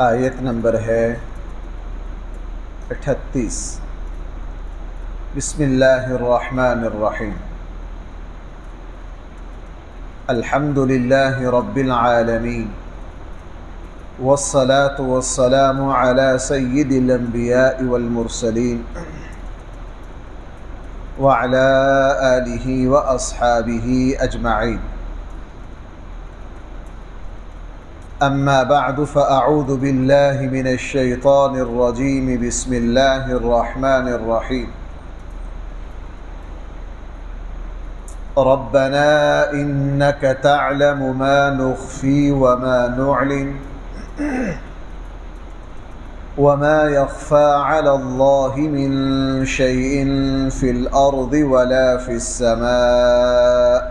آیت نمبر ہے 38۔ بسم اللہ الرحمن الرحیم۔ الحمد للہ رب العالمین والصلاة والسلام علی سید الانبیاء والمرسلین وعلی آلہ واصحابہ اجمعین۔ اما بعد فاعوذ باللہ من الشیطان الرجیم۔ بسم اللہ الرحمن الرحیم۔ ربنا انک تعلم ما نخفی وما نعلن وما يخفى على الله من شيء في الأرض ولا في السماء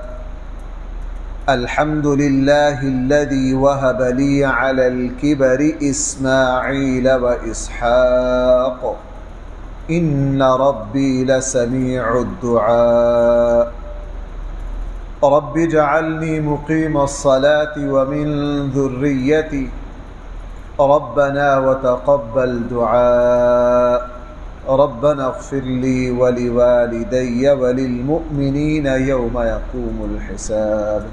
الحمد لله الذي وهب لي على الكبر إسماعيل وإسحاق إن ربي لسميع الدعاء رب اجعلني مقيم الصلاة ومن ذريتي ربنا وتقبل دعاء ربنا اغفر لي ولوالدي وللمؤمنين يوم يقوم الحساب۔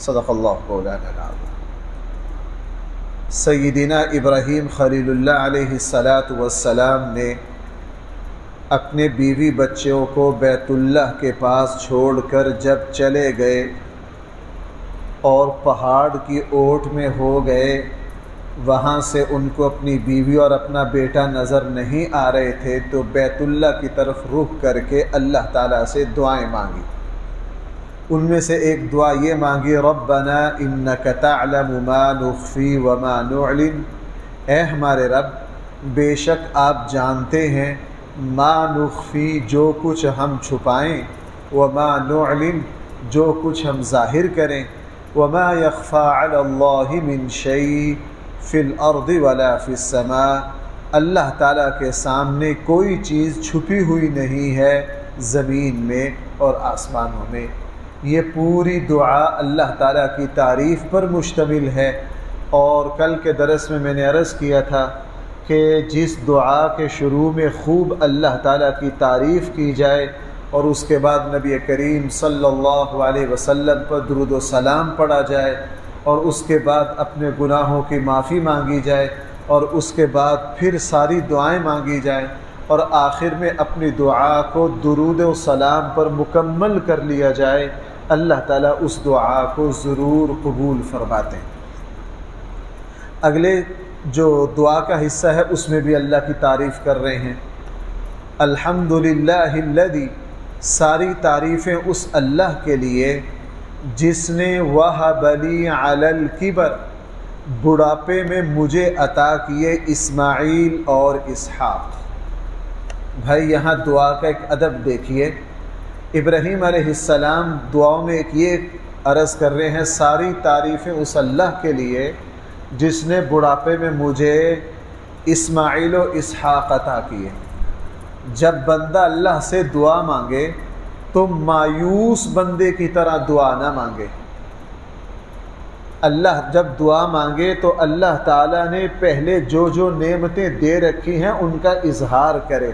صدق اللہ مولانا العظیم۔ سیدنا ابراہیم خلیل اللہ علیہ السلام نے اپنے بیوی بچوں کو بیت اللہ کے پاس چھوڑ کر جب چلے گئے اور پہاڑ کی اوٹ میں ہو گئے، وہاں سے ان کو اپنی بیوی اور اپنا بیٹا نظر نہیں آ رہے تھے، تو بیت اللہ کی طرف رخ کر کے اللہ تعالیٰ سے دعائیں مانگی۔ ان میں سے ایک دعا یہ مانگی، ربنا انک تعلم ما نخفی وما نعلن، اے ہمارے رب بے شک آپ جانتے ہیں ما نخفی جو کچھ ہم چھپائیں، وما نعلن جو کچھ ہم ظاہر کریں، وما یخفی علی اللہ من شیء فی الارض ولا فی السماء، اللہ تعالیٰ کے سامنے کوئی چیز چھپی ہوئی نہیں ہے زمین میں اور آسمانوں میں۔ یہ پوری دعا اللہ تعالیٰ کی تعریف پر مشتمل ہے، اور کل کے درس میں نے عرض کیا تھا کہ جس دعا کے شروع میں خوب اللہ تعالیٰ کی تعریف کی جائے اور اس کے بعد نبی کریم صلی اللہ علیہ وسلم پر درود و سلام پڑھا جائے اور اس کے بعد اپنے گناہوں کی معافی مانگی جائے اور اس کے بعد پھر ساری دعائیں مانگی جائیں اور آخر میں اپنی دعا کو درود و سلام پر مکمل کر لیا جائے، اللہ تعالیٰ اس دعا کو ضرور قبول فرماتے ہیں۔ اگلے جو دعا کا حصہ ہے اس میں بھی اللہ کی تعریف کر رہے ہیں۔ الحمدللہ الذی، ساری تعریفیں اس اللہ کے لیے جس نے وہب لی علی الکبر، بڑھاپے میں مجھے عطا کیے اسماعیل اور اسحاق۔ بھائی یہاں دعا کا ایک ادب دیکھیے، ابراہیم علیہ السلام دعاؤں میں ایک یہ عرض کر رہے ہیں، ساری تعریفیں اس اللہ کے لیے جس نے بڑھاپے میں مجھے اسماعیل و اسحاق عطا کیے۔ جب بندہ اللہ سے دعا مانگے تو مایوس بندے کی طرح دعا نہ مانگے۔ اللہ جب دعا مانگے تو اللہ تعالیٰ نے پہلے جو جو نعمتیں دے رکھی ہیں ان کا اظہار کرے۔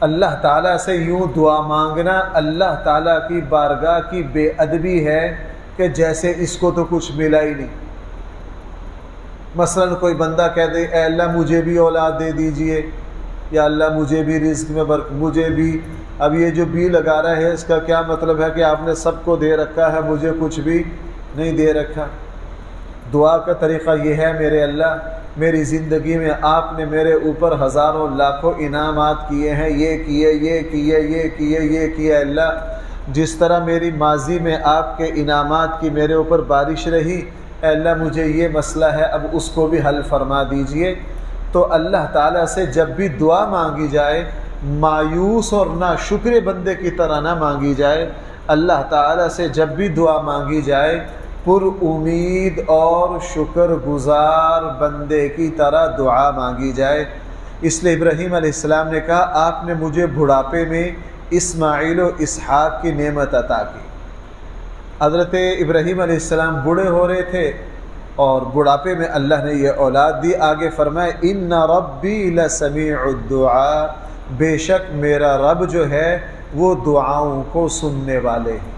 اللہ تعالیٰ سے یوں دعا مانگنا اللہ تعالیٰ کی بارگاہ کی بے ادبی ہے کہ جیسے اس کو تو کچھ ملا ہی نہیں۔ مثلا کوئی بندہ کہہ دے اے اللہ مجھے بھی اولاد دے دیجئے، یا اللہ مجھے بھی رزق میں مجھے بھی، اب یہ جو بھی لگا رہا ہے اس کا کیا مطلب ہے کہ آپ نے سب کو دے رکھا ہے، مجھے کچھ بھی نہیں دے رکھا۔ دعا کا طریقہ یہ ہے، میرے اللہ میری زندگی میں آپ نے میرے اوپر ہزاروں لاکھوں انعامات کیے ہیں، یہ کیے یہ کیے یہ کیے یہ کیے، اللہ جس طرح میری ماضی میں آپ کے انعامات کی میرے اوپر بارش رہی، اے اللہ مجھے یہ مسئلہ ہے اب اس کو بھی حل فرما دیجئے۔ تو اللہ تعالیٰ سے جب بھی دعا مانگی جائے مایوس اور ناشکر بندے کی طرح نہ مانگی جائے، اللہ تعالیٰ سے جب بھی دعا مانگی جائے پر امید اور شکر گزار بندے کی طرح دعا مانگی جائے۔ اس لیے ابراہیم علیہ السلام نے کہا آپ نے مجھے بڑھاپے میں اسماعیل و اسحاق کی نعمت عطا کی۔ حضرت ابراہیم علیہ السلام بوڑھے ہو رہے تھے اور بڑھاپے میں اللہ نے یہ اولاد دی۔ آگے فرمائے ان ربی لسمیع الدعاء، بے شک میرا رب جو ہے وہ دعاؤں کو سننے والے ہیں۔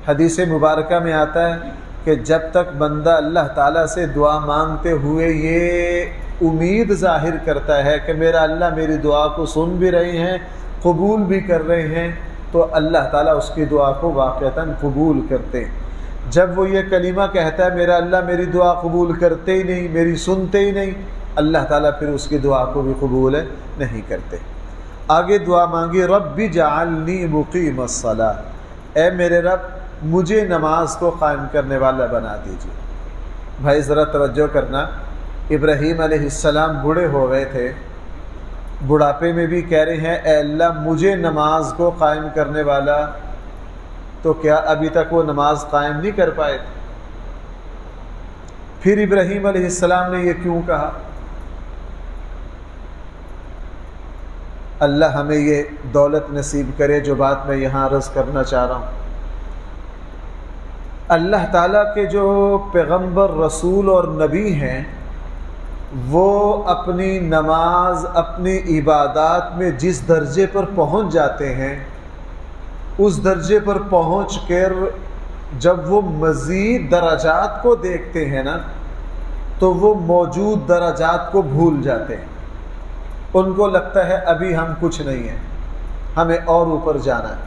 حدیث مبارکہ میں آتا ہے کہ جب تک بندہ اللہ تعالیٰ سے دعا مانگتے ہوئے یہ امید ظاہر کرتا ہے کہ میرا اللہ میری دعا کو سن بھی رہے ہیں، قبول بھی کر رہے ہیں، تو اللہ تعالیٰ اس کی دعا کو واقعتاً قبول کرتے ہیں۔ جب وہ یہ کلمہ کہتا ہے میرا اللہ میری دعا قبول کرتے ہی نہیں، میری سنتے ہی نہیں، اللہ تعالیٰ پھر اس کی دعا کو بھی قبول نہیں کرتے۔ آگے دعا مانگی رب اجعلنی مقیم الصلاۃ، اے میرے رب مجھے نماز کو قائم کرنے والا بنا دیجیے۔ بھائی ذرا توجہ کرنا، ابراہیم علیہ السلام بوڑھے ہو گئے تھے، بڑھاپے میں بھی کہہ رہے ہیں اے اللہ مجھے نماز کو قائم کرنے والا، تو کیا ابھی تک وہ نماز قائم نہیں کر پائے تھے؟ پھر ابراہیم علیہ السلام نے یہ کیوں کہا؟ اللہ ہمیں یہ دولت نصیب کرے جو بات میں یہاں عرض کرنا چاہ رہا ہوں۔ اللہ تعالیٰ کے جو پیغمبر رسول اور نبی ہیں وہ اپنی نماز اپنی عبادات میں جس درجے پر پہنچ جاتے ہیں، اس درجے پر پہنچ کر جب وہ مزید درجات کو دیکھتے ہیں نا تو وہ موجود درجات کو بھول جاتے ہیں۔ ان کو لگتا ہے ابھی ہم کچھ نہیں ہیں، ہمیں اور اوپر جانا ہے۔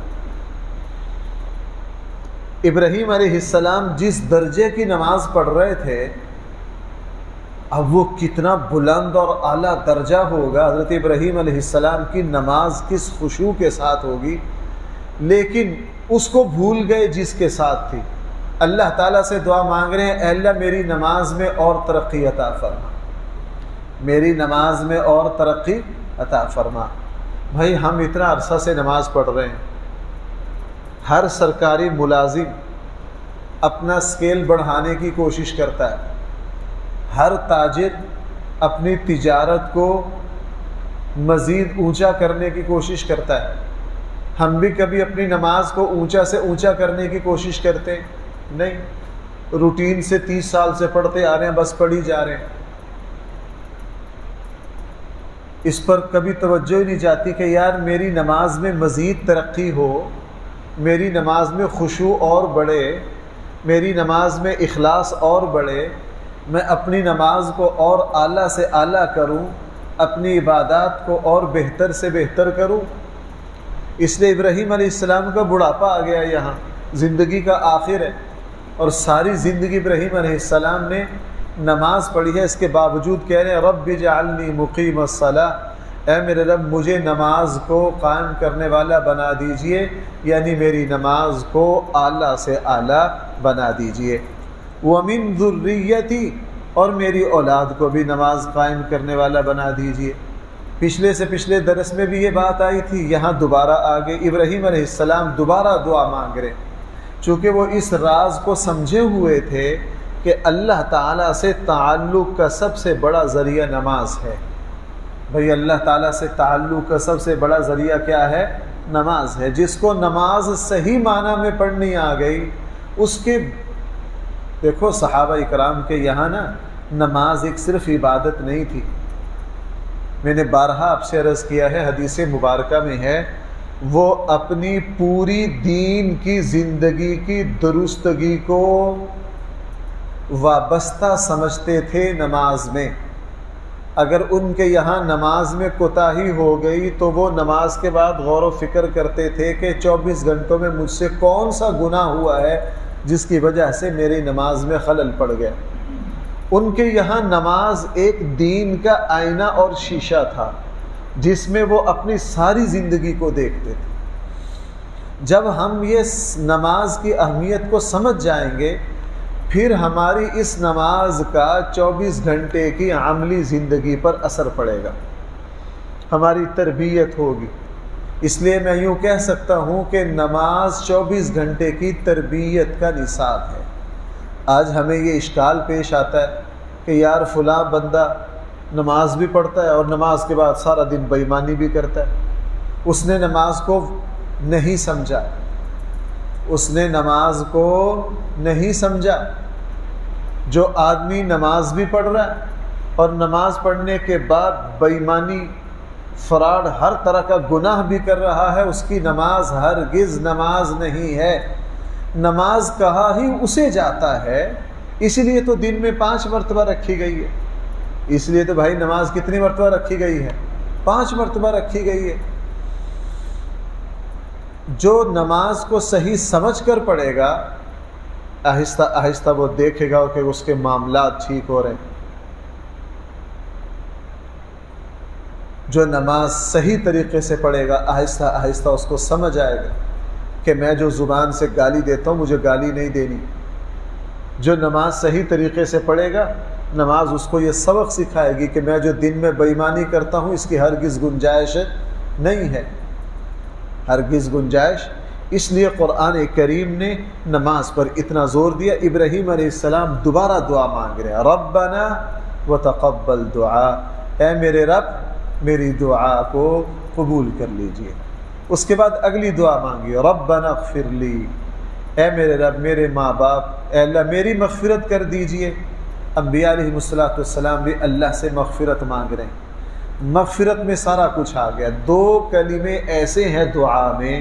ابراہیم علیہ السلام جس درجے کی نماز پڑھ رہے تھے، اب وہ کتنا بلند اور اعلیٰ درجہ ہوگا۔ حضرت ابراہیم علیہ السلام کی نماز کس خشوع کے ساتھ ہوگی، لیکن اس کو بھول گئے جس کے ساتھ تھی۔ اللہ تعالیٰ سے دعا مانگ رہے ہیں اے اللہ میری نماز میں اور ترقی عطا فرما، میری نماز میں اور ترقی عطا فرما۔ بھائی ہم اتنا عرصہ سے نماز پڑھ رہے ہیں، ہر سرکاری ملازم اپنا سکیل بڑھانے کی کوشش کرتا ہے، ہر تاجر اپنی تجارت کو مزید اونچا کرنے کی کوشش کرتا ہے۔ ہم بھی کبھی اپنی نماز کو اونچا سے اونچا کرنے کی کوشش کرتے نہیں، روٹین سے 30 سال سے پڑھتے آ رہے ہیں، بس پڑھی جا رہے ہیں۔ اس پر کبھی توجہ ہی نہیں جاتی کہ یار میری نماز میں مزید ترقی ہو، میری نماز میں خشوع اور بڑھے، میری نماز میں اخلاص اور بڑھے، میں اپنی نماز کو اور اعلیٰ سے اعلیٰ کروں، اپنی عبادات کو اور بہتر سے بہتر کروں۔ اس لیے ابراہیم علیہ السلام کا بڑھاپا آ گیا، یہاں زندگی کا آخر ہے، اور ساری زندگی ابراہیم علیہ السلام نے نماز پڑھی ہے، اس کے باوجود کہہ رہے ہیں رب اجعلنی مقیم الصلاۃ، اے میرے رب مجھے نماز کو قائم کرنے والا بنا دیجئے، یعنی میری نماز کو اعلیٰ سے اعلیٰ بنا دیجئے۔ وَمِن ذُرِّيَّتِي، اور میری اولاد کو بھی نماز قائم کرنے والا بنا دیجئے۔ پچھلے سے پچھلے درس میں بھی یہ بات آئی تھی، یہاں دوبارہ آگے ابراہیم علیہ السلام دوبارہ دعا مانگ رہے، چونکہ وہ اس راز کو سمجھے ہوئے تھے کہ اللہ تعالیٰ سے تعلق کا سب سے بڑا ذریعہ نماز ہے۔ بھئی اللہ تعالیٰ سے تعلق کا سب سے بڑا ذریعہ کیا ہے؟ نماز ہے۔ جس کو نماز صحیح معنی میں پڑھنی آ گئی، اس کے دیکھو صحابہ اکرام کے یہاں نا نماز ایک صرف عبادت نہیں تھی۔ میں نے بارہا آپ سے عرض کیا ہے، حدیث مبارکہ میں ہے وہ اپنی پوری دین کی زندگی کی درستگی کو وابستہ سمجھتے تھے نماز میں۔ اگر ان کے یہاں نماز میں کوتاہی ہو گئی تو وہ نماز کے بعد غور و فکر کرتے تھے کہ 24 گھنٹوں میں مجھ سے کون سا گناہ ہوا ہے جس کی وجہ سے میری نماز میں خلل پڑ گیا۔ ان کے یہاں نماز ایک دین کا آئینہ اور شیشہ تھا جس میں وہ اپنی ساری زندگی کو دیکھتے تھے۔ جب ہم یہ نماز کی اہمیت کو سمجھ جائیں گے، پھر ہماری اس نماز کا 24 گھنٹے کی عملی زندگی پر اثر پڑے گا، ہماری تربیت ہوگی۔ اس لیے میں یوں کہہ سکتا ہوں کہ نماز 24 گھنٹے کی تربیت کا نصاب ہے۔ آج ہمیں یہ اشکال پیش آتا ہے کہ یار فلاں بندہ نماز بھی پڑھتا ہے اور نماز کے بعد سارا دن بے ایمانی بھی کرتا ہے۔ اس نے نماز کو نہیں سمجھا، اس نے نماز کو نہیں سمجھا۔ جو آدمی نماز بھی پڑھ رہا ہے اور نماز پڑھنے کے بعد بے ایمانی، فراڈ، ہر طرح کا گناہ بھی کر رہا ہے، اس کی نماز ہرگز نماز نہیں ہے۔ نماز کہا ہی اسے جاتا ہے، اسی لیے تو دن میں 5 مرتبہ رکھی گئی ہے۔ اس لیے تو بھائی نماز کتنی مرتبہ رکھی گئی ہے؟ 5 مرتبہ رکھی گئی ہے۔ جو نماز کو صحیح سمجھ کر پڑھے گا، آہستہ آہستہ وہ دیکھے گا کہ اس کے معاملات ٹھیک ہو رہے ہیں۔ جو نماز صحیح طریقے سے پڑھے گا، آہستہ آہستہ اس کو سمجھ آئے گا کہ میں جو زبان سے گالی دیتا ہوں مجھے گالی نہیں دینی۔ جو نماز صحیح طریقے سے پڑھے گا، نماز اس کو یہ سبق سکھائے گی کہ میں جو دن میں بے ایمانی کرتا ہوں اس کی ہرگز گنجائش نہیں ہے، ہرگز گنجائش۔ اس لیے قرآن کریم نے نماز پر اتنا زور دیا۔ ابراہیم علیہ السلام دوبارہ دعا مانگ رہے ہیں، ربنا وتقبل دعا، اے میرے رب میری دعا کو قبول کر لیجئے۔ اس کے بعد اگلی دعا مانگی، ربنا اغفر لی، اے میرے رب میرے ماں باپ، اے اللہ میری مغفرت کر دیجئے۔ انبیاء علیہ السلام بھی اللہ سے مغفرت مانگ رہے ہیں۔ مغفرت میں سارا کچھ آ گیا۔ 2 کلمے ایسے ہیں دعا میں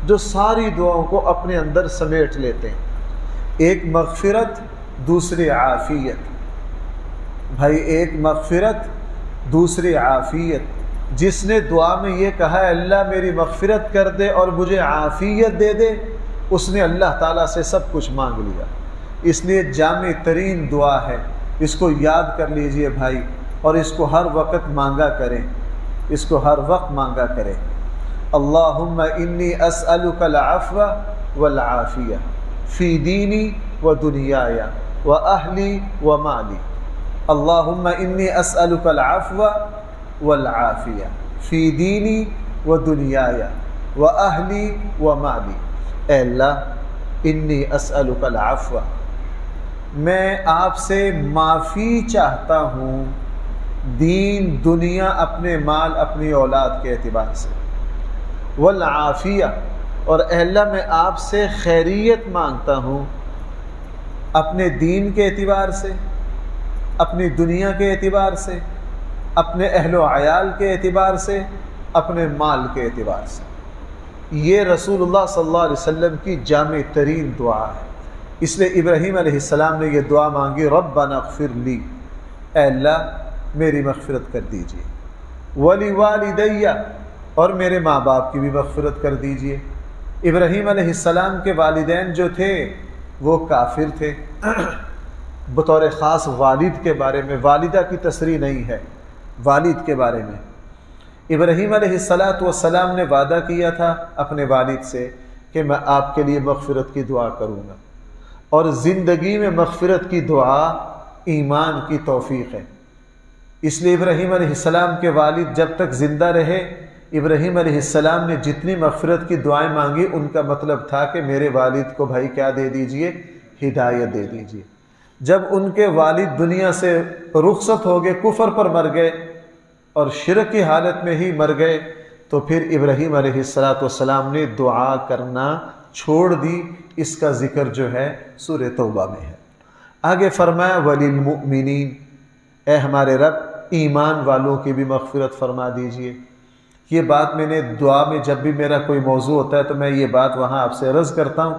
جو ساری دعاؤں کو اپنے اندر سمیٹ لیتے ہیں، ایک مغفرت، دوسری عافیت۔ بھائی ایک مغفرت، دوسری عافیت۔ جس نے دعا میں یہ کہا ہے اللہ میری مغفرت کر دے اور مجھے عافیت دے دے، اس نے اللہ تعالیٰ سے سب کچھ مانگ لیا۔ اس لیے جامع ترین دعا ہے، اس کو یاد کر لیجئے بھائی، اور اس کو ہر وقت مانگا کریں، اس کو ہر وقت مانگا کریں۔ اللہم انی اسألک العفو والعافیہ فی دینی و دنیایا و اہلی و مالی۔ اللہم انی اسألک العفو والعافیہ فی دینی و دنیایا و اہلی و مالی۔ اے اللہ انی اسألک العفو، میں آپ سے معافی چاہتا ہوں، دین، دنیا، اپنے مال، اپنی اولاد کے اعتبار سے، والعافیہ، اور اے اللہ میں آپ سے خیریت مانگتا ہوں، اپنے دین کے اعتبار سے، اپنی دنیا کے اعتبار سے، اپنے اہل و عیال کے اعتبار سے، اپنے مال کے اعتبار سے۔ یہ رسول اللہ صلی اللہ علیہ وسلم کی جامع ترین دعا ہے۔ اس لیے ابراہیم علیہ السلام نے یہ دعا مانگی، ربنا اغفر لی، اے اللہ میری مغفرت کر دیجئے، ولی والدیہ، اور میرے ماں باپ کی بھی مغفرت کر دیجئے۔ ابراہیم علیہ السلام کے والدین جو تھے وہ کافر تھے۔ بطور خاص والد کے بارے میں، والدہ کی تصریح نہیں ہے، والد کے بارے میں ابراہیم علیہ السلام نے وعدہ کیا تھا اپنے والد سے کہ میں آپ کے لیے مغفرت کی دعا کروں گا، اور زندگی میں مغفرت کی دعا ایمان کی توفیق ہے۔ اس لیے ابراہیم علیہ السلام کے والد جب تک زندہ رہے، ابراہیم علیہ السلام نے جتنی مغفرت کی دعائیں مانگی ان کا مطلب تھا کہ میرے والد کو بھائی کیا دے دیجئے، ہدایت دے دیجئے۔ جب ان کے والد دنیا سے رخصت ہو گئے، کفر پر مر گئے اور شرک کی حالت میں ہی مر گئے، تو پھر ابراہیم علیہ السلام نے دعا کرنا چھوڑ دی۔ اس کا ذکر جو ہے سورہ توبہ میں ہے۔ آگے فرمایا وللمؤمنین، اے ہمارے رب ایمان والوں کی بھی مغفرت فرما دیجئے۔ یہ بات میں نے دعا میں جب بھی میرا کوئی موضوع ہوتا ہے تو میں یہ بات وہاں آپ سے عرض کرتا ہوں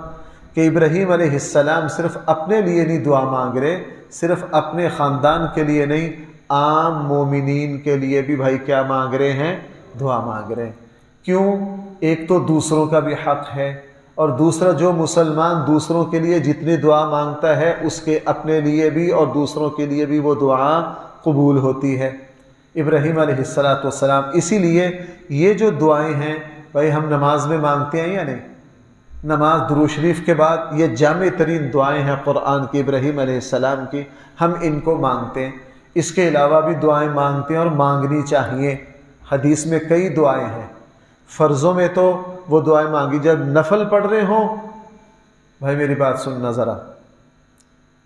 کہ ابراہیم علیہ السلام صرف اپنے لیے نہیں دعا مانگ رہے، صرف اپنے خاندان کے لیے نہیں، عام مومنین کے لیے بھی بھائی کیا مانگ رہے ہیں، دعا مانگ رہے ہیں۔ کیوں؟ ایک تو دوسروں کا بھی حق ہے، اور دوسرا جو مسلمان دوسروں کے لیے جتنی دعا مانگتا ہے اس کے اپنے لیے بھی اور دوسروں کے لیے بھی وہ دعا قبول ہوتی ہے۔ ابراہیم علیہ السلام، اسی لیے یہ جو دعائیں ہیں بھائی ہم نماز میں مانگتے ہیں یا نہیں؟ نماز درود شریف کے بعد یہ جامع ترین دعائیں ہیں قرآن کی، ابراہیم علیہ السلام کی، ہم ان کو مانگتے ہیں۔ اس کے علاوہ بھی دعائیں مانگتے ہیں اور مانگنی چاہیے۔ حدیث میں کئی دعائیں ہیں، فرضوں میں تو وہ دعائیں مانگی، جب نفل پڑھ رہے ہوں، بھائی میری بات سننا ذرا،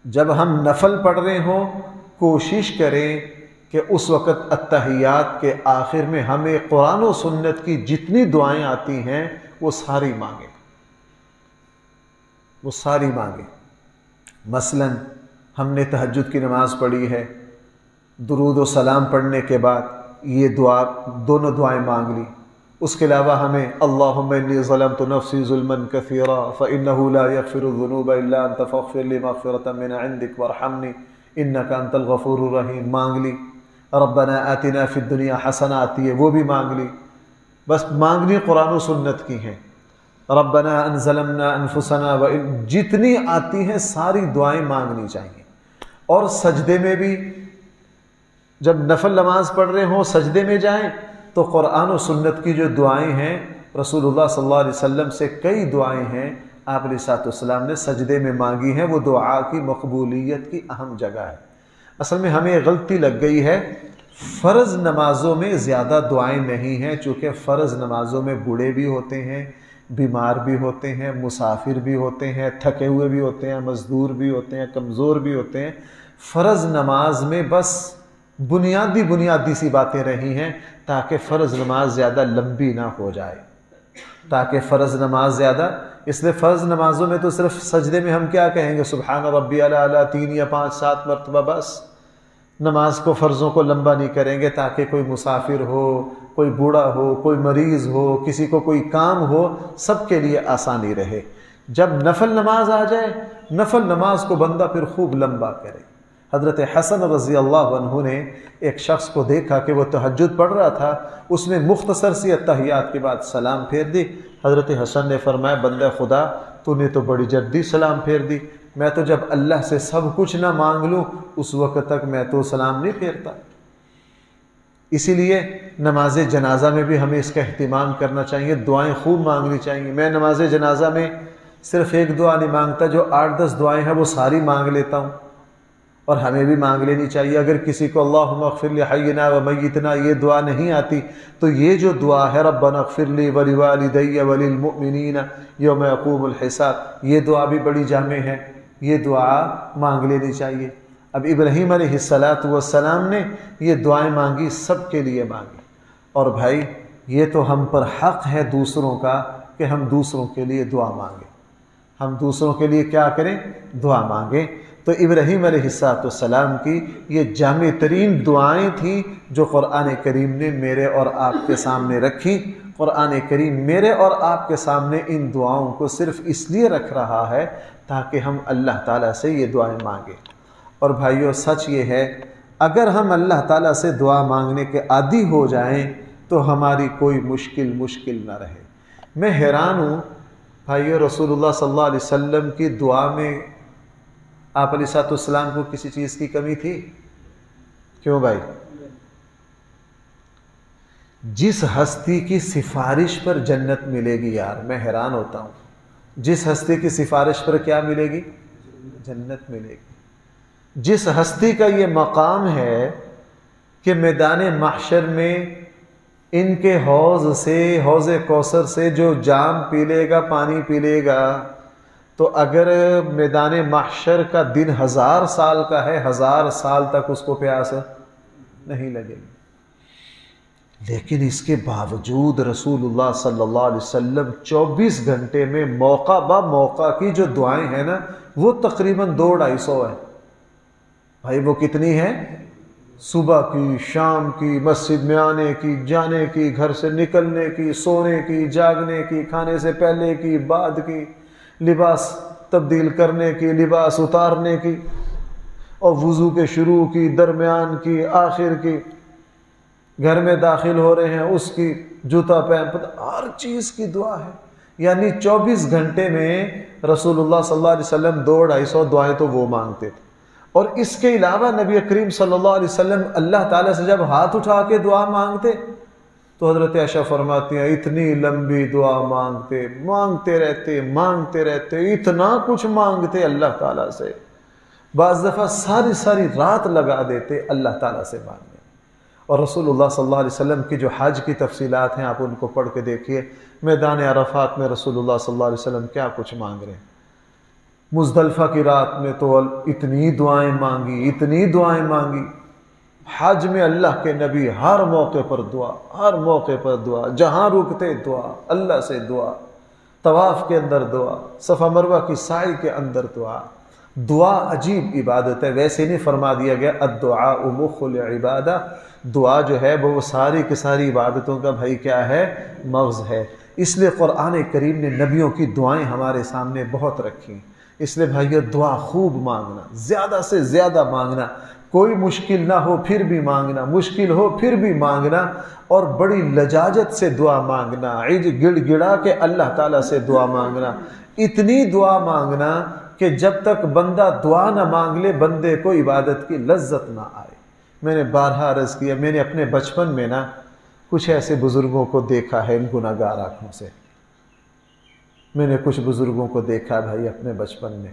جب ہم نفل پڑھ رہے ہوں کوشش کریں کہ اس وقت التحیات کے آخر میں ہمیں قرآن و سنت کی جتنی دعائیں آتی ہیں وہ ساری مانگیں، وہ ساری مانگیں۔ مثلا ہم نے تہجد کی نماز پڑھی ہے، درود و سلام پڑھنے کے بعد یہ دعا، دونوں دعائیں مانگ لی۔ اس کے علاوہ ہمیں اللہم انی ظلمت نفسی ظلما کثیرا فإنہ لا یغفر الذنوب الا انت فاغفر لی مغفرۃ من عندک وارحمنی انک انت الغفور الرحیم مانگ لی۔ ربنا آتنا فی الدنیا حسنہ آتی ہے، وہ بھی مانگ لی۔ بس مانگنی قرآن و سنت کی ہیں۔ ربنا ان ظلمنا انفسنا جتنی آتی ہیں ساری دعائیں مانگنی چاہیے۔ اور سجدے میں بھی جب نفل نماز پڑھ رہے ہوں سجدے میں جائیں تو قرآن و سنت کی جو دعائیں ہیں، رسول اللہ صلی اللہ علیہ وسلم سے کئی دعائیں ہیں آپ علیہ السلام نے سجدے میں مانگی ہیں، وہ دعا کی مقبولیت کی اہم جگہ ہے۔ اصل میں ہمیں غلطی لگ گئی ہے، فرض نمازوں میں زیادہ دعائیں نہیں ہیں، چونکہ فرض نمازوں میں بوڑھے بھی ہوتے ہیں، بیمار بھی ہوتے ہیں، مسافر بھی ہوتے ہیں، تھکے ہوئے بھی ہوتے ہیں، مزدور بھی ہوتے ہیں، کمزور بھی ہوتے ہیں۔ فرض نماز میں بس بنیادی سی باتیں رہی ہیں تاکہ فرض نماز زیادہ لمبی نہ ہو جائے، اس لیے فرض نمازوں میں تو صرف سجدے میں ہم کیا کہیں گے، سبحان ربی الاعلیٰ 3 یا 5 7 مرتبہ، بس نماز کو فرضوں کو لمبا نہیں کریں گے تاکہ کوئی مسافر ہو، کوئی بوڑھا ہو، کوئی مریض ہو، کسی کو کوئی کام ہو، سب کے لیے آسانی رہے۔ جب نفل نماز آ جائے، نفل نماز کو بندہ پھر خوب لمبا کرے۔ حضرت حسن رضی اللہ عنہ نے ایک شخص کو دیکھا کہ وہ تہجد پڑھ رہا تھا، اس نے مختصر سی اتحیات کے بعد سلام پھیر دی۔ حضرت حسن نے فرمایا، بندہ خدا تو نے تو بڑی جلدی سلام پھیر دی، میں تو جب اللہ سے سب کچھ نہ مانگ لوں اس وقت تک میں تو سلام نہیں پھیرتا۔ اسی لیے نماز جنازہ میں بھی ہمیں اس کا اہتمام کرنا چاہیے، دعائیں خوب مانگنی چاہیے۔ میں نماز جنازہ میں صرف ایک دعا نہیں مانگتا، جو 8-10 دعائیں ہیں وہ ساری مانگ لیتا ہوں، اور ہمیں بھی مانگ لینی چاہیے۔ اگر کسی کو اللہم اغفر لحینا و میتنا یہ دعا نہیں آتی تو یہ جو دعا ہے ربنا اغفر لی ولوالدی وللمؤمنین یوم یقوم الحساب، یہ دعا بھی بڑی جامع ہے، یہ دعا مانگ لینی چاہیے۔ اب ابراہیم علیہ السلام نے یہ دعائیں مانگی، سب کے لیے مانگی، اور بھائی یہ تو ہم پر حق ہے دوسروں کا کہ ہم دوسروں کے لیے دعا مانگیں، ہم دوسروں کے لیے کیا کریں، دعا مانگیں۔ تو ابراہیم علیہ السلام کی یہ جامع ترین دعائیں تھیں جو قرآن کریم نے میرے اور آپ کے سامنے رکھی۔ قرآن کریم میرے اور آپ کے سامنے ان دعاؤں کو صرف اس لیے رکھ رہا ہے تاکہ ہم اللہ تعالیٰ سے یہ دعائیں مانگیں۔ اور بھائیو سچ یہ ہے، اگر ہم اللہ تعالیٰ سے دعا مانگنے کے عادی ہو جائیں تو ہماری کوئی مشکل نہ رہے۔ میں حیران ہوں بھائیو، رسول اللہ صلی اللہ علیہ وسلم کی دعا میں آپ علیہ السلام کو کسی چیز کی کمی تھی؟ کیوں بھائی؟ جس ہستی کی سفارش پر جنت ملے گی، یار میں حیران ہوتا ہوں، جس ہستی کی سفارش پر کیا ملے گی؟ جنت ملے گی۔ جس ہستی کا یہ مقام ہے کہ میدان محشر میں ان کے حوض کوثر سے جو جام پی لے گا، پانی پی لے گا، تو اگر میدان محشر کا دن 1000 سال کا ہے، 1000 سال تک اس کو پیاس نہیں لگے گی۔ لیکن اس کے باوجود رسول اللہ صلی اللہ علیہ وسلم 24 گھنٹے میں موقع با موقع کی جو دعائیں ہیں نا، وہ تقریباً 200-250 ہیں۔ بھائی وہ کتنی ہیں؟ صبح کی، شام کی، مسجد میں آنے کی، جانے کی، گھر سے نکلنے کی، سونے کی، جاگنے کی، کھانے سے پہلے کی، بعد کی، لباس تبدیل کرنے کی، لباس اتارنے کی، اور وضو کے شروع کی، درمیان کی، آخر کی، گھر میں داخل ہو رہے ہیں اس کی، جوتا پہن، ہر چیز کی دعا ہے۔ یعنی 24 گھنٹے میں رسول اللہ صلی اللہ علیہ وسلم 200-250 دعائیں تو وہ مانگتے تھے۔ اور اس کے علاوہ نبی کریم صلی اللہ علیہ وسلم اللہ تعالیٰ سے جب ہاتھ اٹھا کے دعا مانگتے تو حضرت عائشہ فرماتی ہیں اتنی لمبی دعا مانگتے رہتے، اتنا کچھ مانگتے اللہ تعالیٰ سے، بعض دفعہ ساری رات لگا دیتے اللہ تعالیٰ سے مانگنے۔ اور رسول اللہ صلی اللہ علیہ وسلم کی جو حج کی تفصیلات ہیں آپ ان کو پڑھ کے دیکھیے، میدان عرفات میں رسول اللہ صلی اللہ علیہ وسلم کیا کچھ مانگ رہے ہیں، مزدلفہ کی رات میں تو اتنی دعائیں مانگی، حج میں اللہ کے نبی ہر موقع پر دعا، جہاں رکتے دعا، اللہ سے دعا، طواف کے اندر دعا، صفا مروہ کی سعی کے اندر دعا، دعا عجیب عبادت ہے، ویسے نہیں فرما دیا گیا الدعاء مخ العبادہ، دعا جو ہے وہ ساری کی ساری عبادتوں کا بھائی کیا ہے، مغز ہے۔ اس لیے قرآن کریم نے نبیوں کی دعائیں ہمارے سامنے بہت رکھی، اس لیے بھائیو دعا خوب مانگنا، زیادہ سے زیادہ مانگنا، کوئی مشکل نہ ہو پھر بھی مانگنا، مشکل ہو پھر بھی مانگنا، اور بڑی لجاجت سے دعا مانگنا، گڑ گڑا کے اللہ تعالیٰ سے دعا مانگنا، اتنی دعا مانگنا کہ جب تک بندہ دعا نہ مانگ لے بندے کو عبادت کی لذت نہ آئے۔ میں نے بارہا عرض کیا، میں نے اپنے بچپن میں نا کچھ ایسے بزرگوں کو دیکھا ہے ان گناہگار آنکھوں سے، میں نے کچھ بزرگوں کو دیکھا بھائی اپنے بچپن میں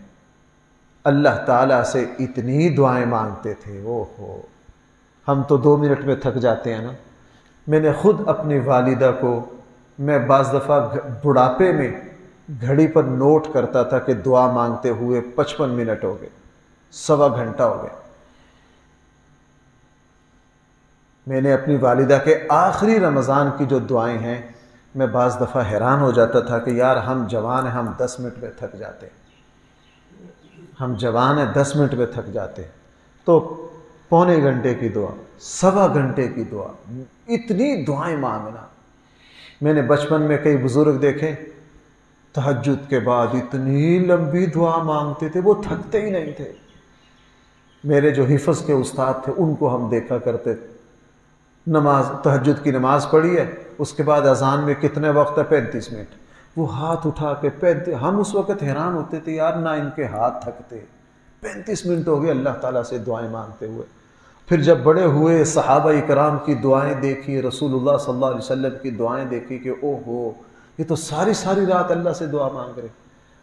اللہ تعالیٰ سے اتنی دعائیں مانگتے تھے، اوہو ہم تو 2 منٹ میں تھک جاتے ہیں نا۔ میں نے خود اپنی والدہ کو، میں بعض دفعہ بڑھاپے میں گھڑی پر نوٹ کرتا تھا کہ دعا مانگتے ہوئے 55 منٹ ہو گئے، 1.25 گھنٹہ ہو گئے۔ میں نے اپنی والدہ کے آخری رمضان کی جو دعائیں ہیں، میں بعض دفعہ حیران ہو جاتا تھا کہ یار ہم جوان ہیں، ہم 10 منٹ میں تھک جاتے ہیں، ہم جوان ہیں 10 منٹ میں تھک جاتے ہیں، تو 1.25 گھنٹے کی دعا، 1.25 گھنٹے کی دعا، اتنی دعائیں مانگنا۔ میں نے بچپن میں کئی بزرگ دیکھے تہجد کے بعد اتنی لمبی دعا مانگتے تھے، وہ تھکتے ہی نہیں تھے۔ میرے جو حفظ کے استاد تھے ان کو ہم دیکھا کرتے تھے، نماز تہجد کی نماز پڑھی ہے، اس کے بعد اذان میں کتنے وقت ہے، 35 منٹ، وہ ہاتھ اٹھا کے 35، ہم اس وقت حیران ہوتے تھے یار نہ ان کے ہاتھ تھکتے، 35 منٹ ہو گئے اللہ تعالیٰ سے دعائیں مانگتے ہوئے۔ پھر جب بڑے ہوئے صحابہ کرام کی دعائیں دیکھی، رسول اللہ صلی اللہ علیہ وسلم کی دعائیں دیکھی کہ او ہو یہ تو ساری رات اللہ سے دعا مانگ رہے۔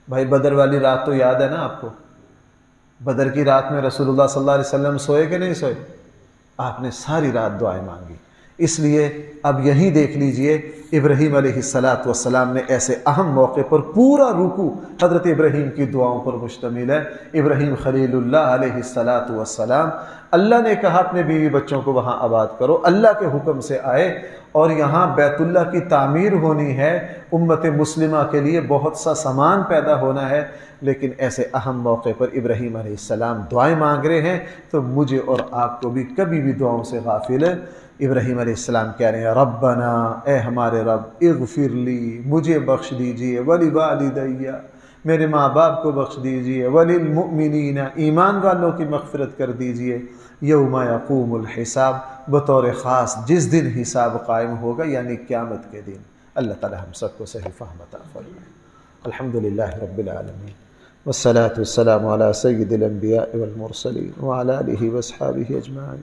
بھائی بدر والی رات تو یاد ہے نا آپ کو، بدر کی رات میں رسول اللہ صلی اللہ علیہ وسلم سوئے کہ نہیں سوئے؟ آپ نے ساری رات دعائیں مانگی۔ اس لیے اب یہیں دیکھ لیجئے ابراہیم علیہ السلام نے ایسے اہم موقع پر پورا رکوع حضرت ابراہیم کی دعاؤں پر مشتمل ہے۔ ابراہیم خلیل اللہ علیہ السلام، اللہ نے کہا اپنے بیوی بچوں کو وہاں آباد کرو، اللہ کے حکم سے آئے، اور یہاں بیت اللہ کی تعمیر ہونی ہے، امت مسلمہ کے لیے بہت سا سامان پیدا ہونا ہے، لیکن ایسے اہم موقع پر ابراہیم علیہ السلام دعائیں مانگ رہے ہیں، تو مجھے اور آپ کو بھی کبھی بھی دعاؤں سے غافل ہے۔ ابراہیم علیہ السلام کہہ رہے ہیں ربنا، اے ہمارے رب، اغفر لی، مجھے بخش دیجئے، ولوالدیّ، میرے ماں باپ کو بخش دیجئے، وللمؤمنین، ایمان والوں کی مغفرت کر دیجئے، یوم یقوم الحساب، بطور خاص جس دن حساب قائم ہوگا یعنی قیامت کے دن۔ اللہ تعالی ہم سب کو صحیح فہم عطا فرمائے۔ الحمدللہ رب العالمین، والصلاة والسلام علی سید الانبیاء والمرسلین وعلی آلہ واصحابہ اجمعین۔